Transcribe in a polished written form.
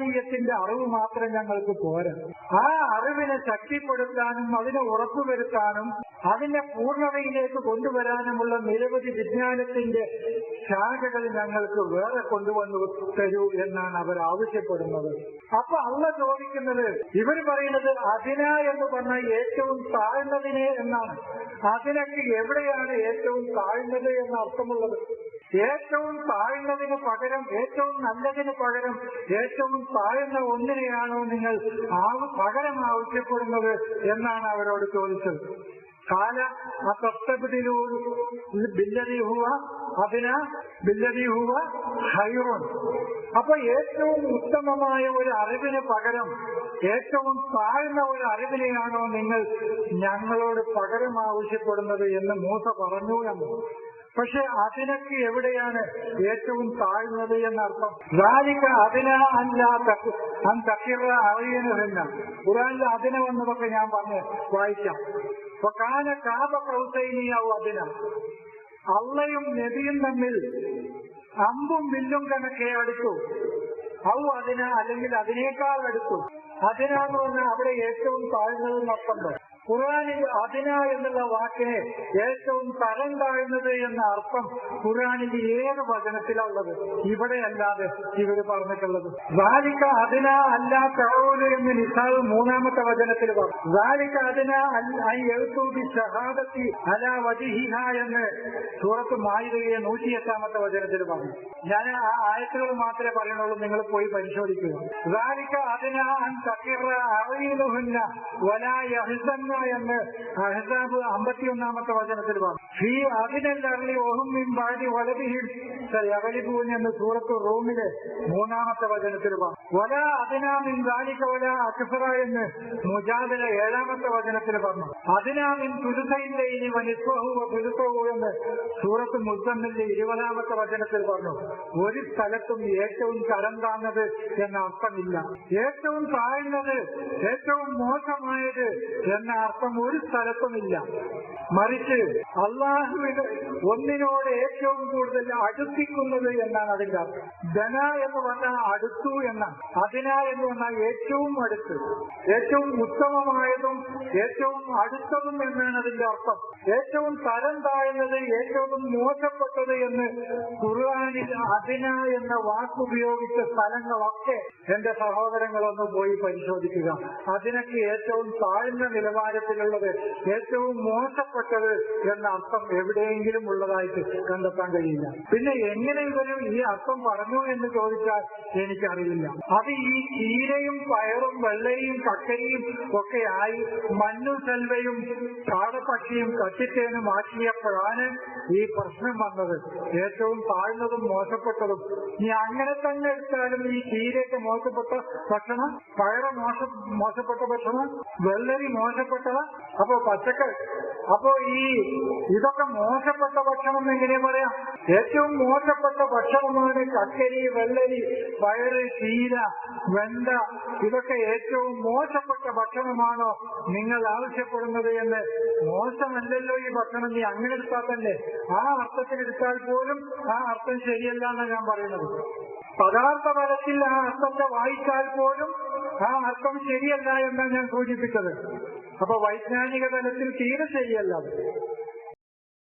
റബ്ബാനിയത്തിന്റെ അറിവ് മാത്രം ഞങ്ങൾക്ക് പോരാ. ആ അറിവിനെ ശക്തിപ്പെടുത്താനും അതിനെ ഉറപ്പുവരുത്താനും അതിനെ പൂർണ്ണതയിലേക്ക് കൊണ്ടുവരാനുമുള്ള നിരവധി വിജ്ഞാനത്തിന്റെ ശാഖകൾ ഞങ്ങൾക്ക് വേറെ കൊണ്ടുവന്നു തരൂ എന്നാണ് അവർ ആവശ്യപ്പെടുന്നത്. അപ്പൊ അള്ളാഹ് ചോദിക്കുന്നത്, ഇവർ പറയുന്നത് അതിന എന്ന് പറഞ്ഞാൽ ഏറ്റവും താഴ്ന്നതിനെ എന്നാണ്. അതിനൊക്കെ എവിടെയാണ് ഏറ്റവും താഴ്ന്നത് എന്ന അർത്ഥമുള്ളത്? ഏറ്റവും താഴ്ന്നതിന് പകരം, ഏറ്റവും നല്ലതിന് പകരം ഏറ്റവും താഴ്ന്ന ഒന്നിനെയാണോ നിങ്ങൾ പകരം ആവശ്യപ്പെടുന്നത് എന്നാണ് അവരോട് ചോദിച്ചത്. കാല ബില്ലദീ ഹുവ അദ്നാ ബില്ലദീ ഹുവ ഖൈറുൻ. അപ്പൊ ഏറ്റവും ഉത്തമമായ ഒരു അറിവിന് പകരം ഏറ്റവും താഴ്ന്ന ഒരു അറിവിനെയാണോ നിങ്ങൾ ഞങ്ങളോട് പകരം ആവശ്യപ്പെടുന്നത് എന്ന് മൂസ പറഞ്ഞു എന്ന്. പക്ഷെ അതിനൊക്കെ എവിടെയാണ് ഏറ്റവും താഴ്ന്നത് എന്നർത്ഥം? അറിയുന്നില്ല. ഖുർആനിൽ അതിനെ വന്നതൊക്കെ ഞാൻ വായിക്കാം. അള്ളയും നബിയും തമ്മിൽ അമ്പും വില്ലും കണക്കെ അടുത്തു. അതിന അല്ലെങ്കിൽ അതിനേക്കാൾ അടുത്തു. അതിനാന്ന് പറഞ്ഞാൽ അവിടെ ഏറ്റവും താഴ്ന്നതെന്നർത്ഥമുണ്ട്. ഖുർആനിൽ അതിന എന്നുള്ള വാക്കിനെ ഏറ്റവും തരം താഴ്ന്നത് എന്ന അർത്ഥം ഖുർആനിൽ ഏത് വചനത്തിലുള്ളത്? ഇവിടെ അല്ലാതെ ഇവര് പറഞ്ഞിട്ടുള്ളത്. ദാലിക അതിന അല്ലാ തഊലു എന്ന് നിസാവ് 3-ാമത്തെ വചനത്തിൽ പറഞ്ഞു. ദാലിക അതിന അൻയഅ്തു ബിശഹാദത്തി അലാ വജ്ഹിഹ എന്ന് സൂറത്ത് മാഇദയിലെ 108-ാമത്തെ വചനത്തിൽ പറഞ്ഞു. ഞാൻ ആ ആയത്തുകൾ മാത്രമേ പറയുന്നുള്ളൂ, നിങ്ങൾ പോയി പരിശോധിക്കുക. ദാലിക അതിന അൻ തഖിറ അഅ്യുനുഹുന്ന വലാ യഹ്സന്ന എന്ന് അഹ്സാബ് 51-ാമത്തെ വചനത്തിൽ പറഞ്ഞു. ഫീ അതിനല്ലി ഓഹും മിൻ ബഅദി വലദിഹിം സയഗ്ലിബൂൻ എന്ന് സൂറത്ത് റൂമിലെ 3-ാമത്തെ വചനത്തിൽ പറഞ്ഞു. വലാ അദ്നാ മിൻ ദാലിക വലാ അക്സറ എന്ന് മുജാദല 7-ാമത്തെ വചനത്തിൽ പറഞ്ഞു. അദ്നാ മിൻ തുലുസൈൽ ലൈലി വനിസ്ഫഹു വതുലുസഹു എന്ന് സൂറത്ത് മുസമ്മിലിലെ 20-ാമത്തെ വചനത്തിൽ പറഞ്ഞു. ഒരു സ്ഥലത്തും ഏറ്റവും തരം താഴ്ന്നത് എന്ന അർത്ഥമില്ല. ഏറ്റവും താഴ്ന്നത്, ഏറ്റവും മോശമായത് എന്ന അർത്ഥം ഒരു സ്ഥലത്തുമില്ല. മറിച്ച് അള്ളാഹുവിന് ഒന്നിനോട് ഏറ്റവും കൂടുതൽ അടുപ്പിക്കുന്നത് എന്നാണ് അതിന്റെ അർത്ഥം. ധന എന്ന് പറഞ്ഞാൽ അടുത്തു എന്നാണ്. അതിന എന്ന് പറഞ്ഞാൽ ഏറ്റവും അടുത്ത്, ഏറ്റവും ഉത്തമമായതും ഏറ്റവും അടുത്തതും എന്നാണ് അതിന്റെ അർത്ഥം. ഏറ്റവും തരം താഴ്ന്നത്, ഏറ്റവും മോശപ്പെട്ടത് എന്ന് ഖുർആനിൽ അതിന എന്ന വാക്കുപയോഗിച്ച സ്ഥലങ്ങളൊക്കെ എന്റെ സഹോദരങ്ങളൊന്ന് പോയി പരിശോധിക്കുക. അതിനൊക്കെ ഏറ്റവും താഴ്ന്ന നിലവാരത്തിലുള്ളത്, ഏറ്റവും മോശപ്പെട്ടത് എന്ന അർത്ഥം എവിടെയെങ്കിലും ഉള്ളതായിട്ട് കണ്ടെത്താൻ കഴിയില്ല. പിന്നെ എങ്ങനെ ഇവര് ഈ അർത്ഥം പറഞ്ഞു എന്ന് ചോദിച്ചാൽ എനിക്കറിയില്ല. അത് ഈ ചീരയും പയറും വെള്ളരിയും കക്കരിയും ഒക്കെ ആയി മണ്ണും സെൽവയും കാടപ്പക്ഷിയും കത്തിത്തേനും ആക്കിയപ്പോഴാണ് ഈ പ്രശ്നം വന്നത്. ഏറ്റവും താഴ്ന്നതും മോശപ്പെട്ടതും. ഇനി അങ്ങനെ തന്നെ എടുത്താലും ഈ ചീരയൊക്കെ മോശപ്പെട്ട ഭക്ഷണം, പയറ് മോശപ്പെട്ട ഭക്ഷണം, വെള്ളരി മോശപ്പെട്ടതാ. അപ്പൊ പച്ചക്കറി, അപ്പോ ഇതൊക്കെ മോശപ്പെട്ട ഭക്ഷണം എങ്ങനെ പറയാം? ഏറ്റവും മോശപ്പെട്ട ഭക്ഷണമാണ് കക്കരി, വെള്ളരി, പയറ്, ചീര, വെണ്ട. ഇതൊക്കെ ഏറ്റവും മോശപ്പെട്ട ഭക്ഷണമാണോ നിങ്ങൾ ആവശ്യപ്പെടുന്നത് എന്ന്? മോശമല്ലല്ലോ ഈ ഭക്ഷണം. നീ അങ്ങനെ എടുത്താൽ തന്നെ, ആ അർത്ഥത്തിലെടുത്താൽ പോലും ആ അർത്ഥം ശരിയല്ല എന്നാണ് ഞാൻ പറയുന്നത്. പദാർത്ഥ തലത്തിൽ ആ അർത്ഥത്തെ വായിച്ചാൽ പോലും ആ അർത്ഥം ശരിയല്ല എന്നാണ് ഞാൻ സൂചിപ്പിച്ചത്. അപ്പൊ വൈജ്ഞാനിക തലത്തിൽ തീരെ ശരിയല്ല.